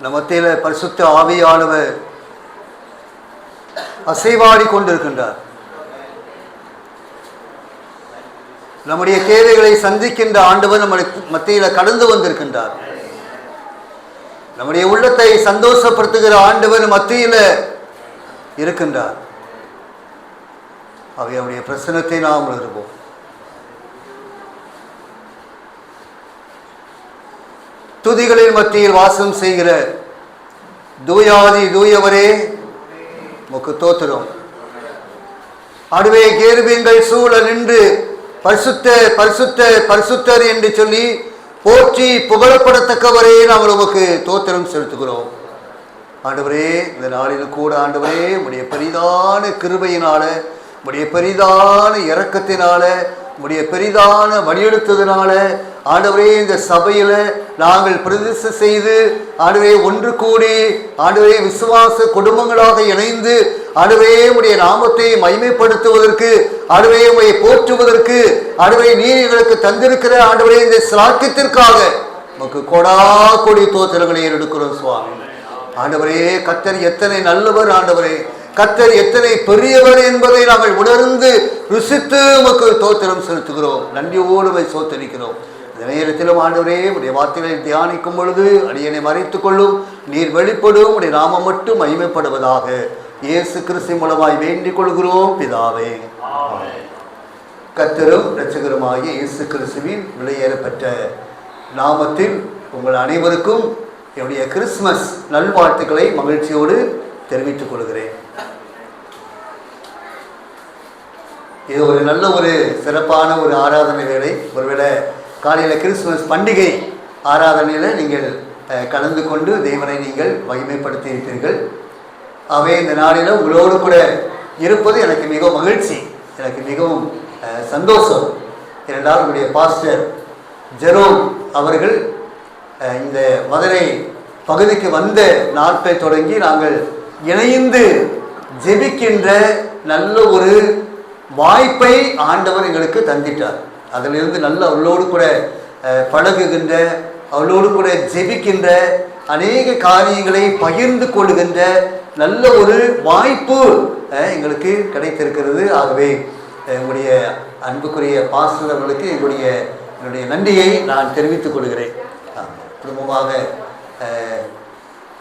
நம் மத்தியில் பரிசுத்த ஆவியானவர் அசைவாடி கொண்டிருக்கின்றார். நம்முடைய தேவைகளை சந்திக்கின்ற ஆண்டவர் நம்முடைய மத்தியில் கடந்து வந்திருக்கின்றார். நம்முடைய உள்ளத்தை சந்தோஷப்படுத்துகிற ஆண்டவர் மத்தியில் இருக்கின்றார். அவருடைய பிரசன்னத்தை நாம் உணர்வோம். துதிகளின் மத்தியில் வாசம் செய்கிற தூயாதி தூயவரே உமக்கு தோத்திரம். அடுவே கேருபீன்கள் சூழ நின்று பரிசுத்த பரிசுத்த பரிசுத்தர் என்று சொல்லி போற்றி புகழப்படத்தக்கவரே நாங்கள் உமக்கு தோத்திரம் செலுத்துகிறோம். ஆண்டவரே, இந்த நாளில் கூட ஆண்டவரே உடைய பெரிதான கிருபையினால, உடைய பெரிதான இரக்கத்தினால, உடைய பெரிதான வழியெடுத்ததுனால ஆண்டவரே இந்த சபையில் நாங்கள் பிரதிஷ்டை செய்து ஆண்டவரே ஒன்று கூடி ஆண்டவரே விசுவாச குடும்பங்களாக இணைந்து ஆண்டவரே உடைய நாமத்தை மகிமைப்படுத்துவதற்கு ஆண்டவரே உம்மை போற்றுவதற்கு ஆண்டவரே நீர் எங்களுக்கு தந்திருக்கிற ஆண்டவரே இந்த சாக்கியத்திற்காக நமக்கு கொடா கொடி தோத்திரங்களை எடுக்கிறோம் சுவாமி. ஆண்டவரே, கர்த்தர் எத்தனை நல்லவர், ஆண்டவரே கர்த்தர் எத்தனை பெரியவர் என்பதை நாங்கள் உணர்ந்து ருசித்து உமக்கு தோத்திரம் செலுத்துகிறோம். நன்றியோடு சோத்தரிக்கிறோம். இந்த நேரத்திலும் ஆண்டவரே உடைய வார்த்தைகளை தியானிக்கும் பொழுது அடியனை மறைத்துக் கொள்ளும். நீர் வெளிப்படும் உடைய நாமம் மட்டும் மகிமைப்படுவதாக இயேசு கிறிஸ்து மூலமாய் வேண்டிக் கொள்கிறோம் பிதாவே. கர்த்தரும் இரட்சகருமாகிய இயேசு கிறிஸ்துவின் விலையேறப்பட்ட நாமத்தில் உங்கள் அனைவருக்கும் என்னுடைய கிறிஸ்துமஸ் நல்வாழ்த்துக்களை மகிழ்ச்சியோடு தெரிவித்துக் கொள்கிறேன். இது ஒரு நல்ல ஒரு சிறப்பான ஒரு ஆராதனை வேலை. ஒருவேளை காலையில் கிறிஸ்துமஸ் பண்டிகை ஆராதனையில் நீங்கள் கலந்து கொண்டு தேவனை நீங்கள் மகிமைப்படுத்தி இருப்பீர்கள். அவை இந்த நாளில் உங்களோடு கூட இருப்பது எனக்கு மிகவும் மகிழ்ச்சி, எனக்கு மிகவும் சந்தோஷம். இரண்டாவது உங்களுடைய பாஸ்டர் ஜெரோம் அவர்கள் இந்த மதுரை பகுதிக்கு வந்த நாட்கள் தொடங்கி நாங்கள் இணைந்து ஜெபிக்கின்ற நல்ல ஒரு வாய்ப்பை ஆண்டவர் எங்களுக்கு தந்திட்டார். அதிலிருந்து நல்ல அவளோடு கூட பழகுகின்ற, அவளோடு கூட ஜெபிக்கின்ற, அநேக காரியங்களை பகிர்ந்து கொள்ளுகின்ற நல்ல ஒரு வாய்ப்பு எங்களுக்கு கிடைத்திருக்கிறது. ஆகவே எங்களுடைய அன்புக்குரிய பாஸ்டர் அவர்களுக்கு என்னுடைய நன்றியை நான் தெரிவித்துக் கொள்கிறேன். குடும்பமாக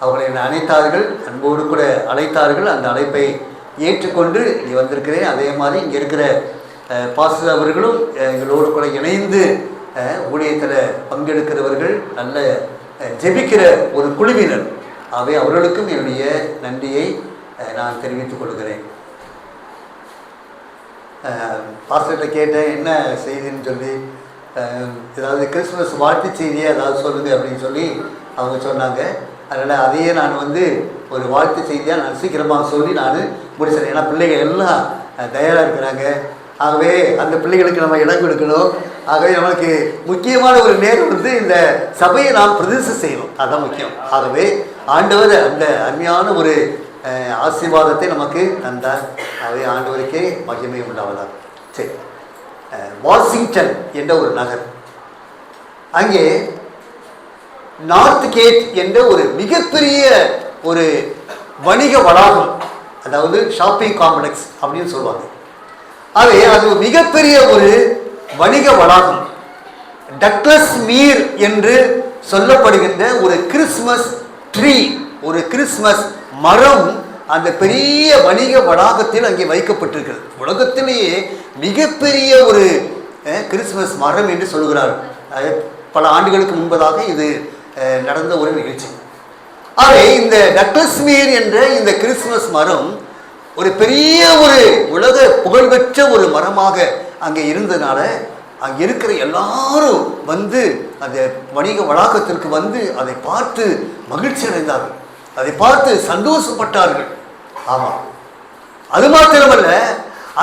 அவர்களை அழைத்தார்கள், அன்போடு கூட அழைத்தார்கள். அந்த அழைப்பை ஏற்றுக்கொண்டு இங்கே வந்திருக்கிறேன். அதே மாதிரி இங்கே இருக்கிற பாஸ்டர் அவர்களும் எங்களோடு கூட இணைந்து ஊழியத்தில் பங்கெடுக்கிறவர்கள், நல்ல ஜெபிக்கிற ஒரு குழுவினர். ஆகவே அவர்களுக்கும் என்னுடைய நன்றியை நான் தெரிவித்துக் கொள்கிறேன். பாஸ்டர்கிட்ட கேட்டேன் என்ன செய்தின்னு சொல்லி, ஏதாவது கிறிஸ்துமஸ் வாழ்த்து செய்தியை ஏதாவது சொல்லுது அப்படின்னு சொல்லி அவங்க சொன்னாங்க. அதனால் அதையே நான் ஒரு வாழ்த்து செய்தியாக நான் சீக்கிரமாக சொல்லி நான் முடிச்சிடறேன். ஏன்னா பிள்ளைகள் எல்லாம் தயாராக இருக்கிறாங்க. ஆகவே அந்த பிள்ளைகளுக்கு நம்ம இடம் கொடுக்கணும். ஆகவே நமக்கு முக்கியமான ஒரு நேரம் இந்த சபையை நாம் பிரதிஷ்டை செய்யணும், அதுதான் முக்கியம். ஆகவே ஆண்டவர் அந்த அருமையான ஒரு ஆசீர்வாதத்தை நமக்கு தந்தார். ஆகவே ஆண்டவருக்கே மகிமை உண்டாவதார். சரி, வாஷிங்டன் என்ற ஒரு நகர், அங்கே நார்த் கேட் என்ற ஒரு மிகப்பெரிய ஒரு வணிக வளாகம், அதாவது ஷாப்பிங் காம்ப்ளெக்ஸ் அப்படின்னு சொல்லுவாங்க. ஆகவே அது மிகப்பெரிய ஒரு வணிக வளாகம். டக்ளஸ் மீர் என்று சொல்லப்படுகின்ற ஒரு கிறிஸ்துமஸ் ட்ரீ, ஒரு கிறிஸ்துமஸ் மரம் அந்த பெரிய வணிக வளாகத்தில் அங்கே வைக்கப்பட்டிருக்கிறது. உலகத்திலேயே மிகப்பெரிய ஒரு கிறிஸ்துமஸ் மரம் என்று சொல்கிறார். பல ஆண்டுகளுக்கு முன்பதாக இது நடந்த ஒரு நிகழ்ச்சி. ஆகவே இந்த டக்ளஸ் மீர் என்ற இந்த கிறிஸ்துமஸ் மரம் ஒரு பெரிய ஒரு உலக புகழ்பெற்ற ஒரு மரமாக அங்கே இருந்ததுனால அங்கே இருக்கிற எல்லாரும் அந்த வணிக வளாகத்திற்கு அதை பார்த்து மகிழ்ச்சி அடைந்தார்கள், அதை பார்த்து சந்தோஷப்பட்டார்கள். ஆமாம், அது மாத்திரமல்ல,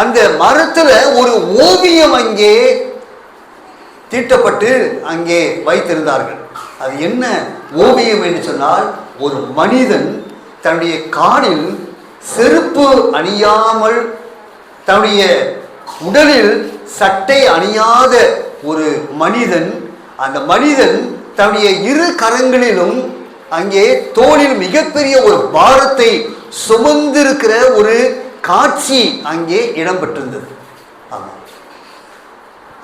அந்த மரத்தில் ஒரு ஓவியம் அங்கே தீட்டப்பட்டு அங்கே வைத்திருந்தார்கள். அது என்ன ஓவியம் என்று சொன்னால், ஒரு மனிதன் தன்னுடைய காலில் செருப்பு அணியாமல், தன்னுடைய உடலில் சட்டை அணியாத ஒரு மனிதன், அந்த மனிதன் தன்னுடைய இரு கரங்களிலும் அங்கே தோளில் மிகப்பெரிய ஒரு பாரத்தை சுமந்திருக்கிற ஒரு காட்சி அங்கே இடம்பெற்றிருந்தது. ஆமா,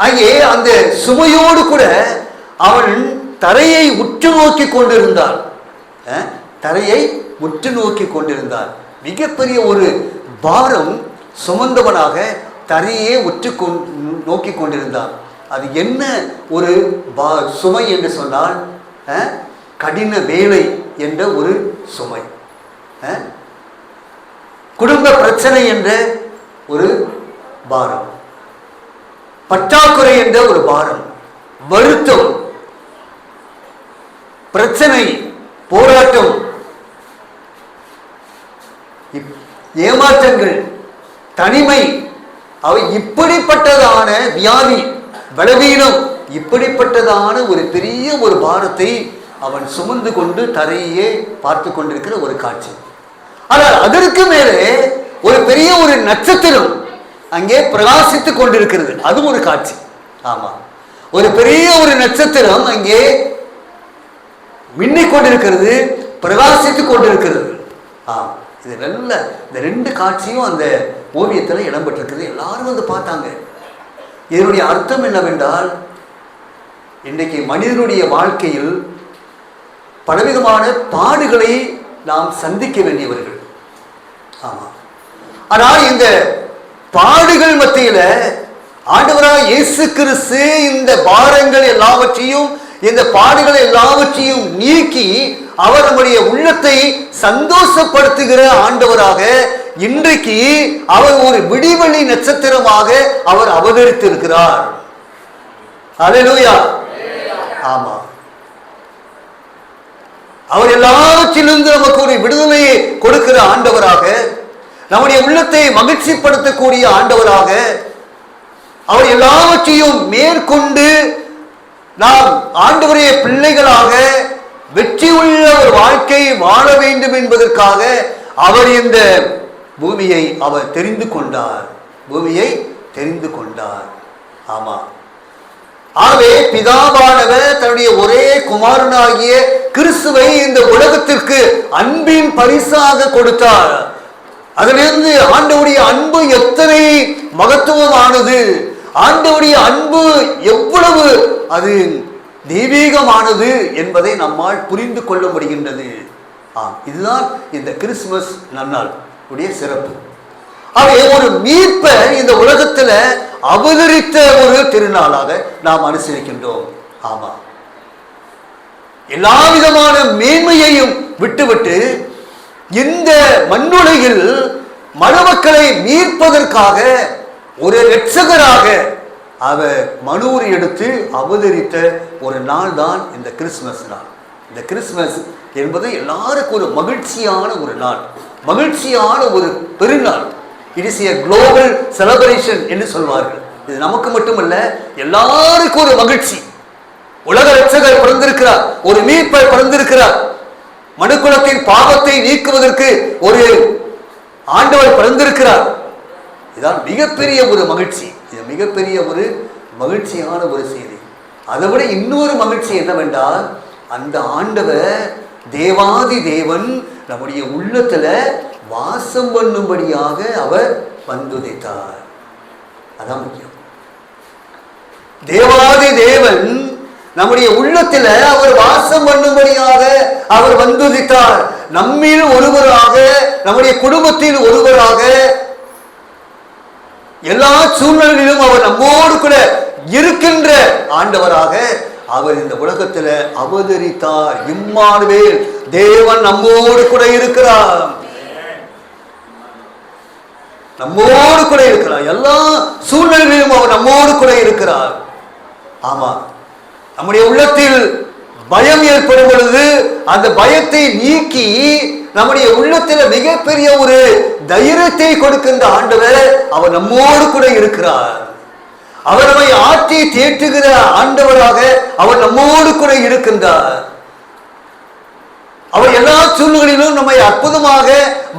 அங்கே அந்த சுமையோடு கூட அவன் தரையை உற்று நோக்கி கொண்டிருந்தான். தரையை உற்று நோக்கி கொண்டிருந்தான். மிகப்பெரிய ஒரு பாரம் சுமந்தவனாக தரையே உற்று நோக்கி கொண்டிருந்தான். அது என்ன ஒரு சுமை என்று சொன்னால் கடின வேலை என்ற ஒரு சுமை, குடும்ப பிரச்சனை என்ற ஒரு பாரம், பற்றாக்குறை என்ற ஒரு பாரம், வருத்தம், பிரச்சனை, போராட்டம், ஏமாற்றங்கள், தனிமை, அவை இப்படிப்பட்டதான வியாதி, பலவீனம், இப்படிப்பட்டதான ஒரு பெரிய ஒரு பாரத்தை அவன் சுமந்து கொண்டு தரையே பார்த்து கொண்டிருக்கிற ஒரு காட்சி. ஆனால் அதற்கு மேலே ஒரு பெரிய ஒரு நட்சத்திரம் அங்கே பிரகாசித்துக் கொண்டிருக்கிறது. அதுவும் ஒரு காட்சி. ஆமா, ஒரு பெரிய ஒரு நட்சத்திரம் அங்கே மின்னிக் கொண்டிருக்கிறது, பிரகாசித்துக் கொண்டிருக்கிறது. இது நல்ல இந்த ரெண்டு காட்சியும் அந்த ஓவியத்தில் இடம்பெற்றிருக்கிறது. எல்லாரும் வந்து பார்த்தாங்க. இதனுடைய அர்த்தம் என்னவென்றால், இன்றைக்கு மனிதனுடைய வாழ்க்கையில் பலவிதமான பாடுகளை நாம் சந்திக்க வேண்டியவர்கள். ஆமா, ஆனால் இந்த பாடுகள் மத்தியில ஆண்டவராக இயேசு கிறிஸ்து இந்த பாரங்கள் எல்லாவற்றையும், இந்த பாடுகள் எல்லாவற்றையும் நீக்கி அவர் நம்முடைய உள்ளத்தை சந்தோஷப்படுத்துகிற ஆண்டவராக இன்றைக்கு அவர் ஒரு விடிவெளி நட்சத்திரமாக அவர் அவதரித்திருக்கிறார். அல்லேலூயா. ஆமா, அவர் எல்லாவற்றிலிருந்து நமக்கு ஒரு விடுதலையை கொடுக்கிற ஆண்டவராக, நம்முடைய உள்ளத்தை மகிழ்ச்சிப்படுத்தக்கூடிய ஆண்டவராக, அவர் எல்லாவற்றையும் மேற்கொண்டு நாம் ஆண்டவருடைய பிள்ளைகளாக வெற்றி உள்ள ஒரு வாழ்க்கை வாழ வேண்டும் என்பதற்காக அவர் இந்த பூமியை அவர் தெரிந்து கொண்டார். பூமியை தெரிந்து கொண்டார். ஆமா, ஆகவே பிதாவானவர் தன்னுடைய ஒரே குமாரனாகிய கிறிஸ்துவை இந்த உலகத்திற்கு அன்பின் பரிசாக கொடுத்தார். அதிலிருந்து ஆண்டவருடைய அன்பு எத்தனை மகத்துவமானது, ஆண்டவருடைய அன்பு எவ்வளவு அது தெய்வீகமானது என்பதை நம்மால் புரிந்து கொள்ள முடிகின்றது. இதுதான் இந்த கிறிஸ்துமஸ் நன்னாள் உடைய சிறப்பு. அவை ஒரு மீட்பர் இந்த உலகத்துல அவதரித்த ஒரு திருநாளாக நாம் அனுசரிக்கின்றோம். ஆமா, எல்லா விதமான மேன்மையையும் விட்டுவிட்டு இந்த மண்ணுலகில் மணமக்களை மீட்பதற்காக ஒரு இரட்சகராக அவர் மனூர் எடுத்து அவதரித்த ஒரு நாள் தான் இந்த கிறிஸ்துமஸ் நாள். இந்த கிறிஸ்துமஸ் என்பது எல்லாருக்கும் ஒரு மகிழ்ச்சியான ஒரு நாள், மகிழ்ச்சியான ஒரு பெருநாள். It is a global celebration என்று சொல்வார்கள். இது நமக்கு மட்டுமல்ல, எல்லாருக்கும் ஒரு மகிழ்ச்சி. உலக இரட்சகர் பிறந்திருக்கிறார், ஒரு மீட்பர் பிறந்திருக்கிறார், மனுக்குலத்தின் பாவத்தை நீக்குவதற்கு ஒரு ஆண்டவர் பிறந்திருக்கிறார். இதான் மிகப்பெரிய ஒரு மகிழ்ச்சி. இது மிகப்பெரிய ஒரு மகிழ்ச்சியான ஒரு செய்தி. அதை விட இன்னொரு மகிழ்ச்சி என்னவென்றால், அந்த ஆண்டவர் தேவாதி தேவன் நம்முடைய உள்ளத்துல வாசம் பண்ணும்படியாக அவர் வந்துதித்தார். அதான் முக்கியம். தேவாதி தேவன் நம்முடைய உள்ளத்துல அவர் வாசம் பண்ணும்படியாக அவர் வந்துதித்தார். நம்மில் ஒருவராக, நம்முடைய குடும்பத்தில் ஒருவராக, எல்லா சூழ்நிலையிலும் அவர் நம்மோடு கூட இருக்கின்ற ஆண்டவராக அவர் இந்த உலகத்தில் அவதரித்தார். இம்மானுவேல், தேவன் நம்மோடு கூட இருக்கிறார், நம்மோடு கூட இருக்கிறார். எல்லா சூழ்நிலையிலும் அவர் நம்மோடு கூட இருக்கிறார். ஆமா, நம்முடைய உள்ளத்தில் பயம் ஏற்படும் பொழுது அந்த பயத்தை நீக்கி நம்முடைய உள்ளத்தில் மிகப்பெரிய ஒரு தைரியத்தை கொடுக்கின்ற ஆண்டவர் அவர் நம்மோடு கூட இருக்கிறார். அவர் நம்மை ஆற்றி தேற்றுகிற ஆண்டவராக அவர் நம்மோடு கூட இருக்கின்றார். அவர் எல்லா சூழ்நிலையிலும் நம்மை அற்புதமாக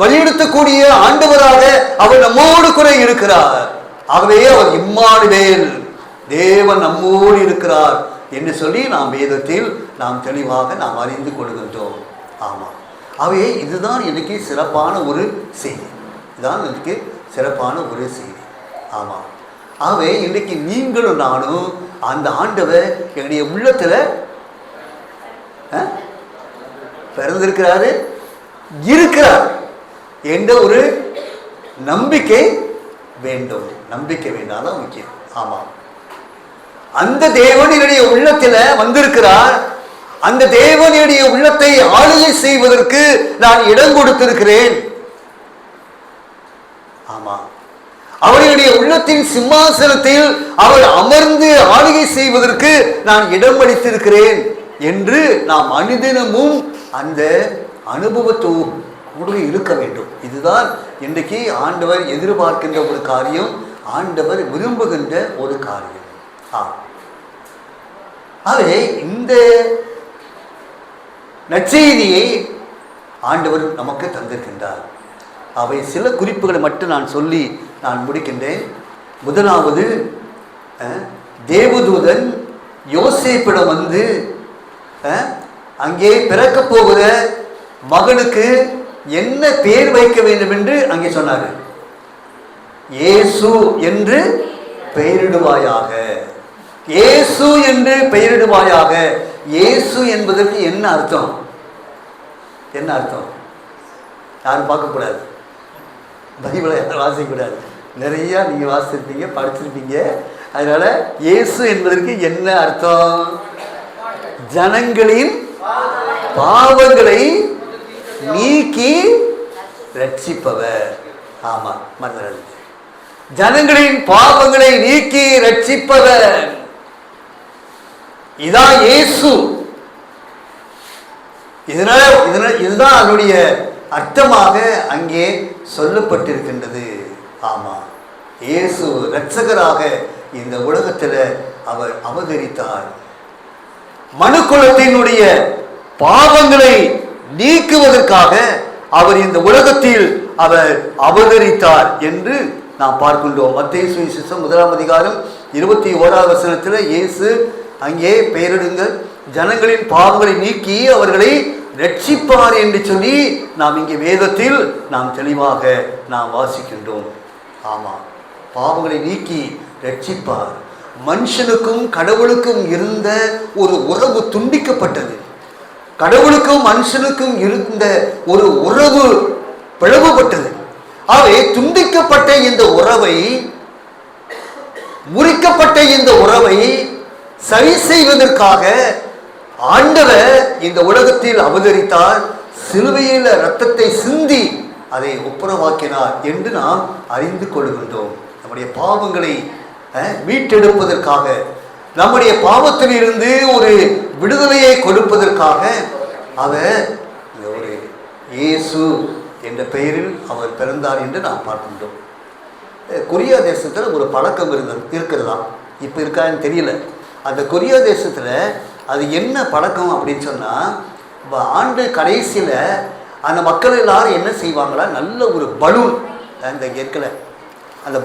வழிநடத்தக்கூடிய ஆண்டவராக அவர் நம்மோடு கூட இருக்கிறார். ஆகவே அவர் இம்மானுவேல், தேவன் நம்மோடு இருக்கிறார் என்று சொல்லி நாம் வேதத்தில் நாம் தெளிவாக நாம் அறிந்து கொள்கின்றோம். ஆமாம். அவை இதுதான் இன்னைக்கு சிறப்பான ஒரு செய்தி. இதுதான் இன்னைக்கு சிறப்பான ஒரு செய்தி. ஆமாம். ஆகவே இன்றைக்கு நீங்களும் நானும் அந்த ஆண்டவர் என்னுடைய உள்ளத்தில் பிறந்திருக்கிறாரு, இருக்கிறார் என்ற ஒரு நம்பிக்கை வேண்டும். நம்பிக்கை வேண்டும், அதான் முக்கியம். ஆமாம். அந்த தேவன் என்னுடைய உள்ளத்தில் வந்திருக்கிறார். அந்த தேவனுடைய உள்ளத்தை ஆளுகை செய்வதற்கு நான் இடம் கொடுத்திருக்கிறேன். ஆமா, அவருடைய உள்ளத்தின் சிம்மாசனத்தில் அவர் அமர்ந்து ஆளுகை செய்வதற்கு நான் இடம் அளித்திருக்கிறேன் என்று நாம் அனுதினமும் அந்த அனுபவத்தோடு இருக்க வேண்டும். இதுதான் இன்றைக்கு ஆண்டவர் எதிர்பார்க்கின்ற ஒரு காரியம், ஆண்டவர் விரும்புகின்ற ஒரு காரியம். ஆகவே இந்த நற்செய்தியை ஆண்டவர் நமக்கு தந்திருக்கின்றார். அவை சில குறிப்புகளை மட்டும் நான் சொல்லி நான் முடிக்கின்றேன். முதலாவது, தேவதூதன் யோசேப்பிடம் வந்து அங்கே பிறக்கப் போகிற மகனுக்கு என்ன பெயர் வைக்க வேண்டும் என்று அங்கே சொன்னார். இயேசு என்று பெயரிடுவாயாக, இயேசு என்று பெயரிடுவாயாக. இயேசு என்பதற்கு என்ன அர்த்தம்? என்ன அர்த்தம்? யாரும் பார்க்கக்கூடாது, பைபிளை யாரும் வாசிக்கக்கூடாது. நிறையா நீங்கள் வாசிச்சிருப்பீங்க, படிச்சிருப்பீங்க. அதனால இயேசு என்பதற்கு என்ன அர்த்தம்? ஜனங்களின் பாவங்களை நீக்கி ரட்சிப்பவர். ஆமா, மறந்துடாது. ஜனங்களின் பாவங்களை நீக்கி ரட்சிப்பவர், இதான் இயேசு. இதுதான் அதனுடைய அர்த்தமாக அங்கே சொல்லப்பட்டிருக்கின்றது. ஆமா, இயேசு இரட்சகராக இந்த உலகத்தில் அவர் அவதரித்தார். மனுக்குலத்தினுடைய பாவங்களை நீக்குவதற்காக அவர் இந்த உலகத்தில் அவர் அவதரித்தார் என்று நாம் பார்க்கின்றோம். மத்தேயு சுவிசேஷம் 1ஆம் அதிகாரம் 21ஆவது வசனத்தில் இயேசு அங்கே பெயரிடுங்கள், ஜனங்களின் பாவங்களை நீக்கி அவர்களை ரட்சிப்பார் என்று சொல்லி நாம் இங்கே வேதத்தில் நாம் தெளிவாக நாம் வாசிக்கின்றோம். ஆமாம், பாவங்களை நீக்கி ரட்சிப்பார். மனுஷனுக்கும் கடவுளுக்கும் இருந்த ஒரு உறவு துண்டிக்கப்பட்டது. கடவுளுக்கும் மனுஷனுக்கும் இருந்த ஒரு உறவு பிளவுபட்டது. ஆகவே துண்டிக்கப்பட்ட இந்த உறவை, முறிக்கப்பட்ட இந்த உறவை சரி செய்வதற்காக ஆண்டவர் இந்த உலகத்தில் அவதரித்தார். சிலுவையில் இரத்தத்தை சிந்தி அதை ஒப்புரவாக்கினார் என்று நாம் அறிந்து கொள்கின்றோம். நம்முடைய பாவங்களை மீட்டெடுப்பதற்காக, நம்முடைய பாவத்தில் இருந்து ஒரு விடுதலையை கொடுப்பதற்காக அவர் ஒரு இயேசு என்ற பெயரில் அவர் பிறந்தார் என்று நாம் பார்க்கின்றோம். கொரியா தேசத்தில் ஒரு பழக்கம் இருக்கிறதா, இப்போ இருக்கான்னு தெரியல. அந்த கொரியா தேசத்தில் அது என்ன பழக்கம் அப்படின்னு சொன்னால், ஆண்டு கடைசியில் அந்த மக்கள் எல்லாரும் என்ன செய்வாங்களா, நல்ல ஒரு பலூன், அந்த ஏற்கனவே அந்த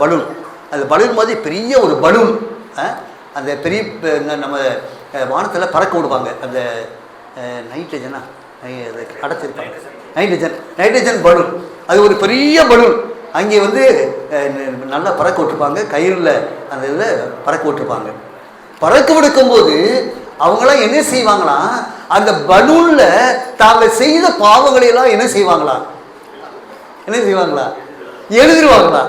பலூன் மாதிரி பெரிய ஒரு பலூன், அந்த பெரிய நம்ம வானத்தில் பறக்க விடுவாங்க. அந்த நைட்ரஜனா அடைச்சிருப்பாங்க, நைட்ரஜன் பலூன். அது ஒரு பெரிய பலூன். அங்கே வந்து நல்லா பறக்க விட்டுருப்பாங்க, கயிறில் அந்த இதில் பறக்க விட்டுருப்பாங்க. பறக்க விடுக்கும்போது அவங்களாம் என்ன செய்வாங்களாம், அந்த பலூனில் தாங்கள் செய்த பாவங்களை எல்லாம் என்ன செய்வாங்களா எழுதிடுவாங்களா.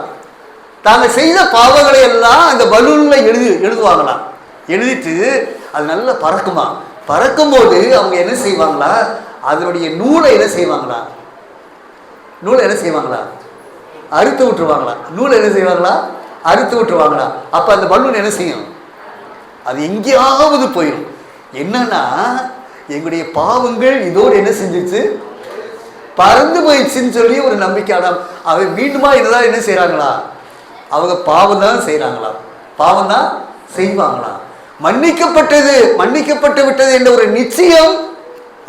தாங்கள் செய்த பாவங்களை எல்லாம் அந்த பலூனில் எழுதுவாங்களாம். எழுதிட்டு அது நல்லா பறக்குமா. பறக்கும்போது அவங்க என்ன செய்வாங்களா, அதனுடைய நூலை என்ன செய்வாங்களா அறுத்து விட்டுருவாங்களா. நூலை என்ன செய்வாங்களா, அறுத்து விட்டுருவாங்களா. அப்போ அந்த பலூன் என்ன செய்யும், அது எங்கேயாவது போயிடும். என்னன்னா, எங்களுடைய பாவங்கள் இதோடு என்ன செஞ்சிச்சு, பறந்து போயிடுச்சுன்னு சொல்லி ஒரு நம்பிக்கையான அவங்க மீண்டுமா இதுதான் என்ன செய்கிறாங்களா, அவங்க பாவம் தான் செய்கிறாங்களா, பாவம் தான் செய்வாங்களா. மன்னிக்கப்பட்டு விட்டது என்ற ஒரு நிச்சயம்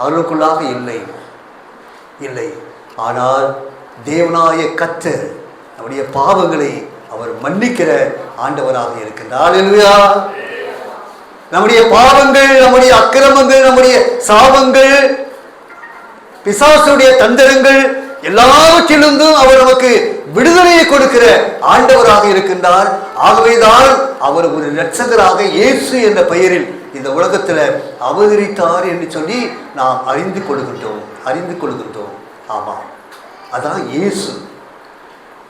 அவர்களுக்குள்ளாக இல்லை. ஆனால் தேவனாய கர்த்தர் நம்முடைய பாவங்களை அவர் மன்னிக்கிற ஆண்டவராக இருக்கின்றார். அல்லேலூயா. நம்முடைய பாவங்கள், நம்முடைய அக்கிரமங்கள், நம்முடைய சாபங்கள், பிசாசுடைய தந்திரங்கள் எல்லாவற்றிலிருந்தும் அவர் நமக்கு விடுதலையை கொடுக்கிற ஆண்டவராக இருக்கின்றார். ஆகவேதான் அவர் ஒரு இரட்சகராக இயேசு என்ற பெயரில் இந்த உலகத்தில் அவதரித்தார் என்று சொல்லி நாம் அறிந்து கொள்கின்றோம். ஆமா, அதான் இயேசு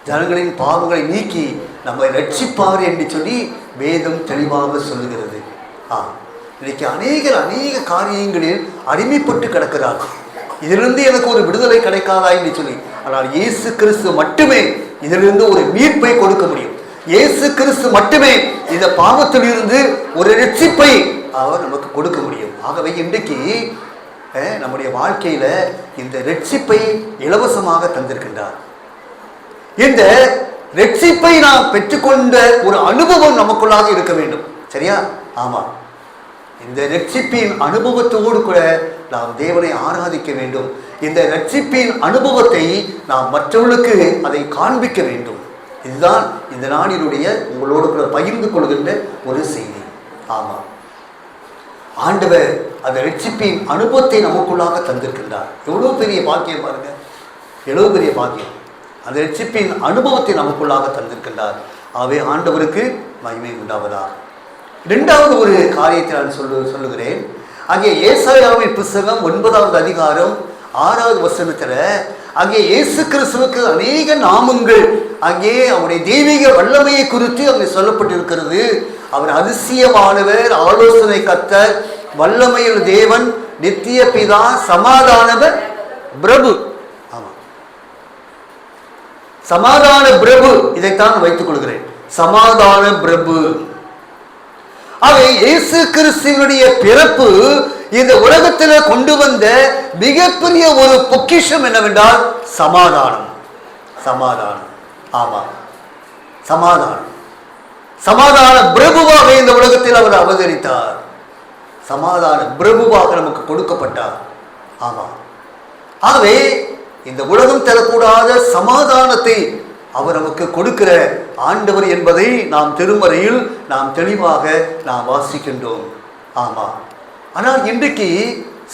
ஜனங்களின் பாவங்களை நீக்கி நம்மை ரட்சிப்பார் என்று சொல்லி வேதம் தெளிவாக சொல்லுகிறது. இன்னைக்கு அநேக காரியங்களில் அடிமைப்பட்டு கிடக்கிறார்கள். இதிலிருந்து எனக்கு ஒரு விடுதலை கிடைக்காதா என்று சொல்லி. ஆனால் இயேசு கிறிஸ்து மட்டுமே இதிலிருந்து ஒரு மீட்பை கொடுக்க முடியும். இயேசு கிறிஸ்து மட்டுமே இந்த பாவத்தில் இருந்து ஒரு ரட்சிப்பை அவர் நமக்கு கொடுக்க முடியும். ஆகவே இன்றைக்கு நம்முடைய வாழ்க்கையில இந்த ரட்சிப்பை இலவசமாக தந்திருக்கின்றார். இந்த ரட்சிப்பை நாம் பெற்றுக்கொண்ட ஒரு அனுபவம் நமக்குள்ளாக இருக்க வேண்டும். சரியா? ஆமா, இந்த ரட்சிப்பின் அனுபவத்தோடு கூட நாம் தேவனை ஆராதிக்க வேண்டும். இந்த ரட்சிப்பின் அனுபவத்தை நாம் மற்றவர்களுக்கு அதை காண்பிக்க வேண்டும். இதுதான் இந்த நாளினுடைய உங்களோடு கூட பகிர்ந்து கொள்கின்ற ஒரு செய்தி. ஆமா, ஆண்டவர் அந்த ரட்சிப்பின் அனுபவத்தை நமக்குள்ளாக தந்திருக்கின்றார். எவ்வளவு பெரிய பாக்கியம் பாருங்க, எவ்வளவு பெரிய பாக்கியம். அந்த ரட்சிப்பின் அனுபவத்தை நமக்குள்ளாக தந்திருக்கின்றார். ஆகவே ஆண்டவருக்கு மகிமை உண்டாவதா. இரண்டாவது ஒரு காரியத்தை நான் சொல்லுகிறேன். அங்கே ஏசாயாவின் புத்தகம் 9வது அதிகாரம் 6வது வசனத்துல அங்கே இயேசு கிறிஸ்துவுக்கு அநேக நாமங்கள், அங்கே அவருடைய தெய்வீக வல்லமையை குறித்து அங்கே சொல்லப்பட்டிருக்கிறது. அவர் அதிசயமானவர், ஆலோசனை கர்த்தர், வல்லமையுள்ள தேவன், நித்திய பிதா, சமாதானவர், பிரபு. ஆமா, சமாதான பிரபு. இதைத்தான் வைத்துக் கொள்கிறேன், சமாதான பிரபு. அவை இயேசு கிறிஸ்துவினுடைய பிறப்பு இந்த உலகத்தில் கொண்டு வந்த மிகப்பெரிய ஒரு பொக்கிஷம் என்னவென்றால் சமாதானம். ஆமா, சமாதான பிரபுவாக இந்த உலகத்தில் அவர் அவதரித்தார். சமாதான பிரபுவாக நமக்கு கொடுக்கப்பட்டார். ஆமா, ஆகவே இந்த உலகம் தரக்கூடாத சமாதானத்தை அவர் நமக்கு கொடுக்கிற ஆண்டவர் என்பதை நாம் திருமறையில் நாம் தெளிவாக நாம் வாசிக்கின்றோம். ஆமா, ஆனால் இன்றைக்கு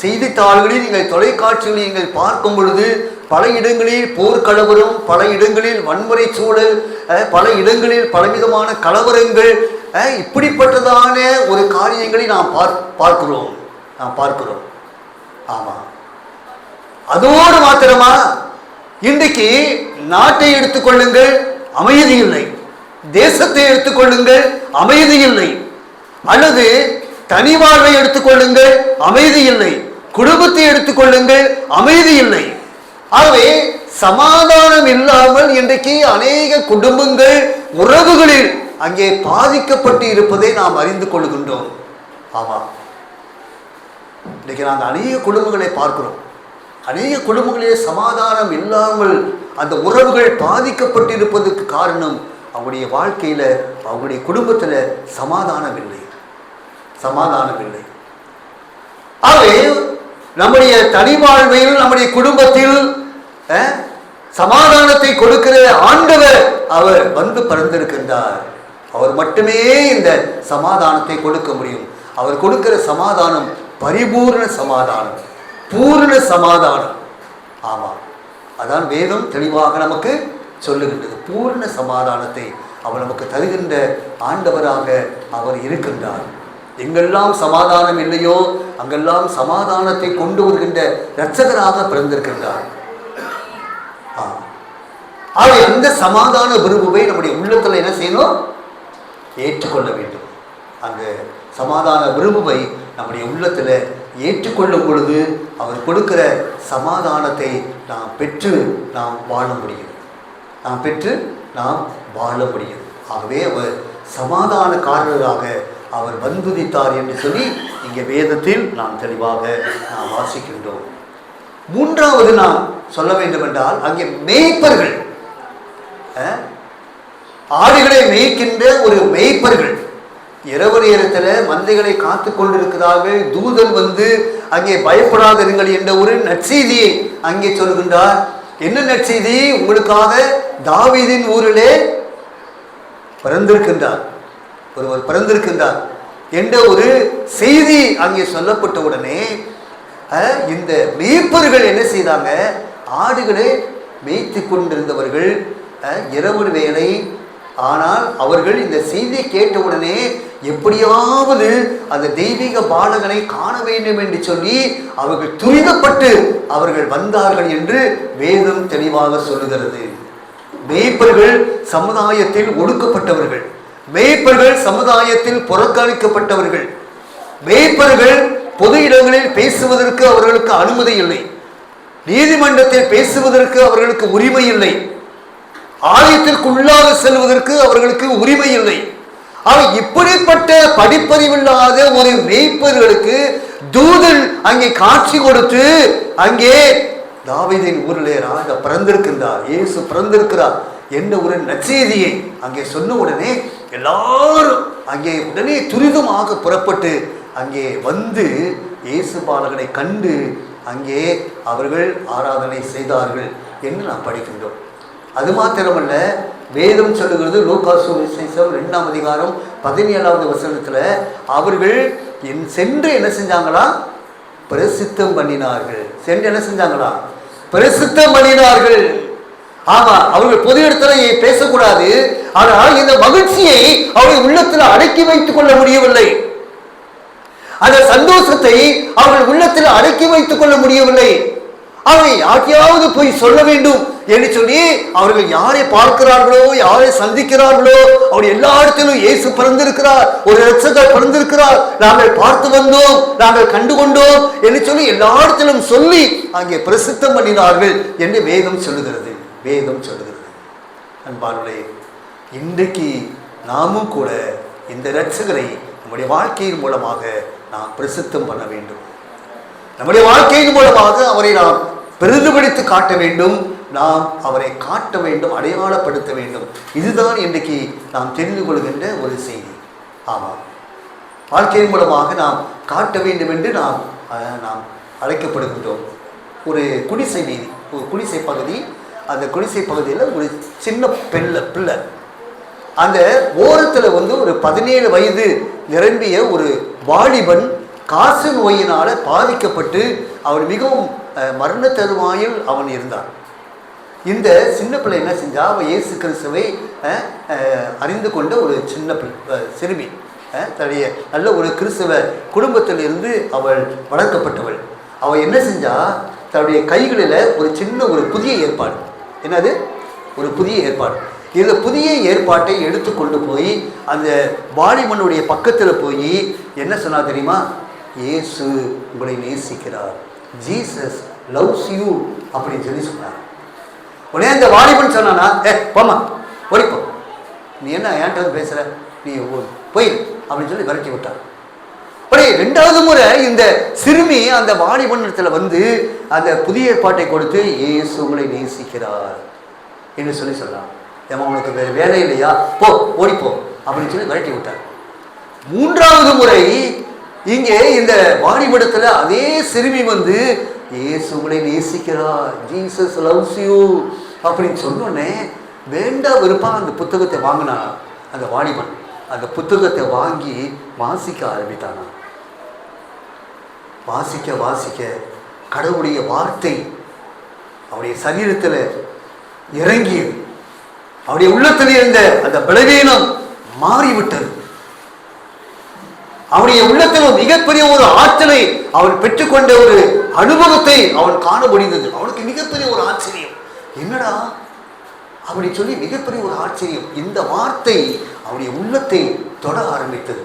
செய்தித்தாள்களில் நீங்கள் தொலைக்காட்சிகளில் நீங்கள் பார்க்கும் பொழுது பல இடங்களில் போர்க்கலவரம், பல இடங்களில் வன்முறை சூழல், பல இடங்களில் பலவிதமான கலவரங்கள், இப்படிப்பட்டதான ஒரு காரியங்களை நாம் பார்க்கிறோம். ஆமா, அதோடு மாத்திரமா இன்றைக்கு நாட்டை எடுத்துக்கொள்ளுங்கள், அமைதி இல்லை. தேசத்தை எடுத்துக்கொள்ளுங்கள், அமைதி இல்லை. அல்லது தனி வாழ்வை எடுத்துக்கொள்ளுங்கள், அமைதி இல்லை. குடும்பத்தை எடுத்துக்கொள்ளுங்கள், அமைதி இல்லை. ஆகவே சமாதானம் இல்லாமல் இன்றைக்கு அநேக குடும்பங்கள், உறவுகளில் அங்கே பாதிக்கப்பட்டு இருப்பதை நாம் அறிந்து கொள்கின்றோம். ஆமா, இன்றைக்கு நாங்கள் அநேக குடும்பங்களை பார்க்கிறோம். அநேக குடும்பங்களிலே சமாதானம் இல்லாமல் அந்த உறவுகள் பாதிக்கப்பட்டு இருப்பதற்கு காரணம் அவருடைய வாழ்க்கையில, அவருடைய குடும்பத்தில் சமாதானம் இல்லை. ஆகவே நம்முடைய தனி வாழ்வில், நம்முடைய குடும்பத்தில் சமாதானத்தை கொடுக்கிற ஆண்டவர் அவர் வந்து பிறந்திருக்கின்றார். அவர் மட்டுமே இந்த சமாதானத்தை கொடுக்க முடியும். அவர் கொடுக்கிற சமாதானம் பரிபூர்ண சமாதானம், பூர்ண சமாதானம். ஆமா, அதான் வேதம் தெளிவாக நமக்கு சொல்லுகின்றது. பூர்ண சமாதானத்தை அவர் நமக்கு தருகின்ற ஆண்டவராக அவர் இருக்கின்றார். எங்கெல்லாம் சமாதானம் இல்லையோ அங்கெல்லாம் சமாதானத்தை கொண்டு வருகின்ற இரட்சகராக பிறந்திருக்கின்றார். அந்த சமாதான விரும்புவை நம்முடைய உள்ளத்தில் என்ன செய்யணும்? ஏற்றுக்கொள்ள வேண்டும். அந்த சமாதான விரும்புவை நம்முடைய உள்ளத்தில் ஏற்றுக்கொள்ளும் பொழுது அவர் கொடுக்கிற சமாதானத்தை நாம் பெற்று நாம் வாழ முடியும். ஆகவே அவர் சமாதானக்காரராக அவர் வந்துதித்தார் என்று சொல்லி இங்கே வேதத்தில் நாம் தெளிவாக நாம் வாசிக்கின்றோம். மூன்றாவது நாம் சொல்ல வேண்டும் என்றால், அங்கே மேய்ப்பர்கள், ஆடுகளை மேய்க்கின்ற ஒரு மேய்ப்பர்கள் இரவு நேரத்தில் மந்தைகளை காத்து கொண்டிருக்கிறார்கள். தூதன் வந்து அங்கே பயப்படாதிருங்கள் என்ற ஒரு நற்செய்தியை அங்கே சொல்கின்றார். என்ன நற்செய்தி? உங்களுக்காக தாவீதின் ஊரிலே ஒருவர் பிறந்திருக்கின்றார் என்ற ஒரு செய்தி அங்கே சொல்லப்பட்ட உடனே இந்த மேய்ப்பர்கள் என்ன செய்தாங்க? ஆடுகளை மேய்த்து கொண்டிருந்தவர்கள் இரவு வேளை. ஆனால் அவர்கள் இந்த செய்தியை கேட்டவுடனே எப்படியாவது அந்த தெய்வீக பாலகனை காண வேண்டும் என்று சொல்லி அவர்கள் துரிதப்பட்டு அவர்கள் வந்தார்கள் என்று வேதம் தெளிவாக சொல்லுகிறது. மேய்ப்பர்கள் சமுதாயத்தில் ஒடுக்கப்பட்டவர்கள், மேய்ப்பர்கள் சமுதாயத்தில் புறக்கணிக்கப்பட்டவர்கள், மேய்ப்பர்கள் பொது இடங்களில் பேசுவதற்கு அவர்களுக்கு அனுமதி இல்லை, நீதிமன்றத்தில் பேசுவதற்கு அவர்களுக்கு உரிமை இல்லை, ஆலயத்திற்கு உள்ளாக செல்வதற்கு அவர்களுக்கு உரிமை இல்லை. இப்படிப்பட்ட படிப்பறிவில்லாத ஒரு மேய்ப்பர்களுக்கு தூதன் அங்கே காட்சி கொடுத்து, அங்கே தாவீதின் ஊரிலே ராஜா பிறந்திருக்கின்றார், இயேசு பிறந்திருக்கிறார் என்ன ஒரு நற்செய்தியை அங்கே சொன்ன உடனே எல்லாரும் அங்கே உடனே துரிதமாக புறப்பட்டு அங்கே வந்து இயேசு பாலகனை கண்டு அங்கே அவர்கள் ஆராதனை செய்தார்கள் என்று நாம் படிக்கின்றோம். அது மாத்திரமல்ல, வேதம் சொல்லுகிறது, லூக்கா சுவிசேஷம் 2ஆம் அதிகாரம் 17வது வசனத்துல அவர்கள் சென்று என்ன செஞ்சாங்களா? பிரசித்தம் பண்ணினார்கள். சென்று என்ன செஞ்சாங்களா? பிரசித்தம் பண்ணினார்கள். ஆமா, அவர்கள் பொது இடத்துல பேசக்கூடாது. ஆனால் இந்த மகிழ்ச்சியை அவர்கள் உள்ளத்தில் அடக்கி வைத்துக் கொள்ள முடியவில்லை. அந்த சந்தோஷத்தை அவர்கள் உள்ளத்தில் அடக்கி வைத்துக் கொள்ள முடியவில்லை. அவை யாரையாவது போய் சொல்ல வேண்டும் என்று சொல்லி அவர்கள் யாரை பார்க்கிறார்களோ, யாரை சந்திக்கிறார்களோ, அவர் எல்லா இடத்திலும் இயேசு பிறந்திருக்கிறார், ஒரு இரட்சகர் பிறந்திருக்கிறார், நாங்கள் பார்த்து வந்தோம், நாங்கள் கண்டுகொண்டோம் என்று சொல்லி எல்லா இடத்திலும் சொல்லி அங்கே பிரசித்தம் பண்ணினார்கள் என்று வேதம் சொல்லுகிறது. வேதம் சொல்லுகிறது. அன்பார்களே, இன்றைக்கு நாமும் கூட இந்த இரட்சகரை நம்முடைய வாழ்க்கையின் மூலமாக நாம் பிரசித்தம் பண்ண வேண்டும். நம்முடைய வாழ்க்கையின் மூலமாக அவரை நாம் பெரிதுபடுத்தி காட்ட வேண்டும், நாம் அவரை காட்ட வேண்டும், அடையாளப்படுத்த வேண்டும். இதுதான் இன்றைக்கு நாம் தெரிந்து கொள்கின்ற ஒரு செய்தி. ஆமாம், வாழ்க்கையின் மூலமாக நாம் காட்ட வேண்டும் என்று நாம் அழைக்கப்படுகின்றோம். ஒரு குடிசை வீதி, ஒரு குடிசை பகுதி. அந்த குடிசை பகுதியில் ஒரு சின்ன பிள்ளை, அந்த ஓரத்தில் ஒரு 17 வயது நிரம்பிய ஒரு வாலிபன் காசு நோயினால பாதிக்கப்பட்டு அவன் மிகவும் மரண தருவாயில் அவன் இருந்தான். இந்த சின்ன பிள்ளை என்ன செஞ்சா? அவன் இயேசு கிறிஸ்துவை அறிந்து கொண்ட ஒரு சின்ன சிறுமி, தன்னுடைய நல்ல ஒரு கிறிஸ்துவ குடும்பத்திலிருந்து அவள் வளர்க்கப்பட்டவள். அவள் என்ன செஞ்சா? தன்னுடைய கைகளில் ஒரு சின்ன ஒரு புதிய ஏற்பாடு. என்னது? ஒரு புதிய ஏற்பாடு. இந்த புதிய ஏற்பாட்டை எடுத்துக்கொண்டு போய் அந்த வாலிபனுடைய பக்கத்தில் போய் என்ன சொன்னா தெரியுமா? இயேசு உங்களை நேசிக்கிறார், ஜீசஸ் லவ்ஸ் யூ அப்படின்னு சொல்லி சொன்னார். உடனே அந்த வாலிபன் சொன்னானா, போமா ஓடிப்போ, நீ என்ன என்கிட்ட வந்து பேசுற, நீ போயிரு அப்படின்னு சொல்லி விரட்டி விட்டார். அப்படி 2வது முறை இந்த சிறுமி அந்த வாலிபனத்தில் வந்து அந்த புதிய ஏற்பாட்டை கொடுத்து இயேசு உங்களை நேசிக்கிறார் என்று சொல்லி சொன்னார். ஏமா உனக்கு வேறு வேலை இல்லையா, போ ஓடிப்போ அப்படின்னு சொல்லி விரட்டி விட்டார். 3வது முறை இங்கே இந்த வாலிபடத்தில் அதே சிறுமி வந்து இயேசு உங்களை நேசிக்கிறார், ஜீசஸ் லவ்ஸ் யூ அப்படின்னு சொன்னோடனே வேண்டா வெறுப்பா அந்த புத்தகத்தை வாங்கினா அந்த வாலிபன். அந்த புத்தகத்தை வாங்கி வாசிக்க ஆரம்பித்தானா. வாசிக்க வாசிக்க கடவுளுடைய வார்த்தை அவருடைய சரீரத்தில் இறங்கியது. அவருடைய உள்ளத்தில் இருந்த அந்த பலவீனம் மாறிவிட்டது. அவனுடைய உள்ளத்தில் மிகப்பெரிய ஒரு ஆற்றலை அவன் பெற்றுக்கொண்ட ஒரு அனுபவத்தை அவன் காண முடிந்தது. அவனுக்கு மிகப்பெரிய ஒரு ஆச்சரியம். என்னடா அப்படி சொல்லி மிகப்பெரிய ஒரு ஆச்சரியம். இந்த வார்த்தை அவனுடைய உள்ளத்தை தொட ஆரம்பித்தது.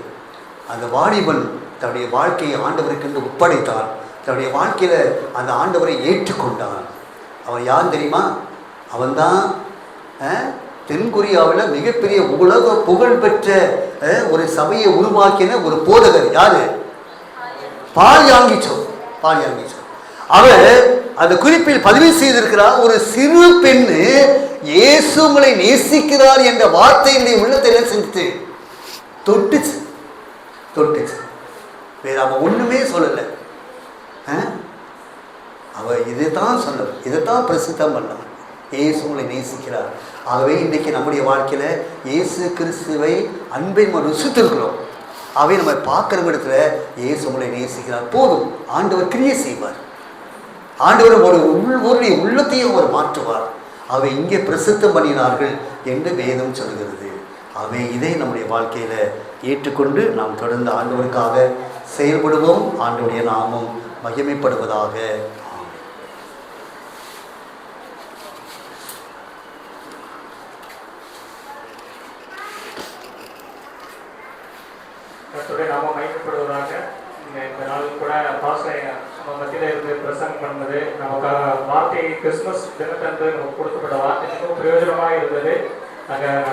அந்த வாலிபன் தன்னுடைய வாழ்க்கையை ஆண்டவருக்கு ஒப்படைத்தான். தன்னுடைய வாழ்க்கையில அந்த ஆண்டவரை ஏற்றுக்கொண்டான். அவன் யார் தெரியுமா? அவன்தான் தென்கொரியாவில் மிகப்பெரிய உலக புகழ் பெற்ற ஒரு சபையை உருவாக்கின ஒரு போதகர். யாரு? பால் யாங்கிச்சோ. பால் யாங்கிச்சோ. அவர் அந்த குறிப்பில் பதிவு செய்திருக்கிறார், ஒரு சிறு பெண்ணு இயேசு உங்களை நேசிக்கிறார் என்ற வார்த்தையினுடைய உள்ளத்தை செஞ்சுட்டு தொட்டுச்சு. வேற அவன் ஒண்ணுமே சொல்லலை. அவ இதைத்தான் சொன்ன, இதைத்தான் பிரசித்தம் பண்ணான், இயேசு உங்களை நேசிக்கிறார். ஆகவே இன்றைக்கு நம்முடைய வாழ்க்கையில இயேசு கிறிஸ்துவை அன்பை ருசித்திருக்கிறோம். அவை நம்ம பார்க்குற இடத்துல இயேசு உங்களை நேசிக்கிறார். போதும், ஆண்டவர் கிரியை செய்வார். ஆண்டவர் ஒரு உள்ளத்தையும் அவர் மாற்றுவார். அவை இங்கே பிரசித்தம் பண்ணினார்கள் என்று வேதம் சொல்கிறது. அவை இதை நம்முடைய வாழ்க்கையில் ஏற்றுக்கொண்டு நாம் தொடர்ந்து ஆண்டவருக்காக செயல்படுவோம். ஆண்டவருடைய நாமம் மகிமைப்படுவதாக. கர்த்தருடைய நாமம் மகிமைப்படுவதாக. இந்த நாளில் கூட பாஸ்டர் நம்ம மத்தியில் இருந்து பிரசங்கம் பண்ணது, நமக்காக வார்த்தை கிறிஸ்துமஸ் தினத்தன்று நமக்கு கொடுக்கப்பட்ட வார்த்தை மிகவும் பிரயோஜனமாக இருந்தது. நாங்கள்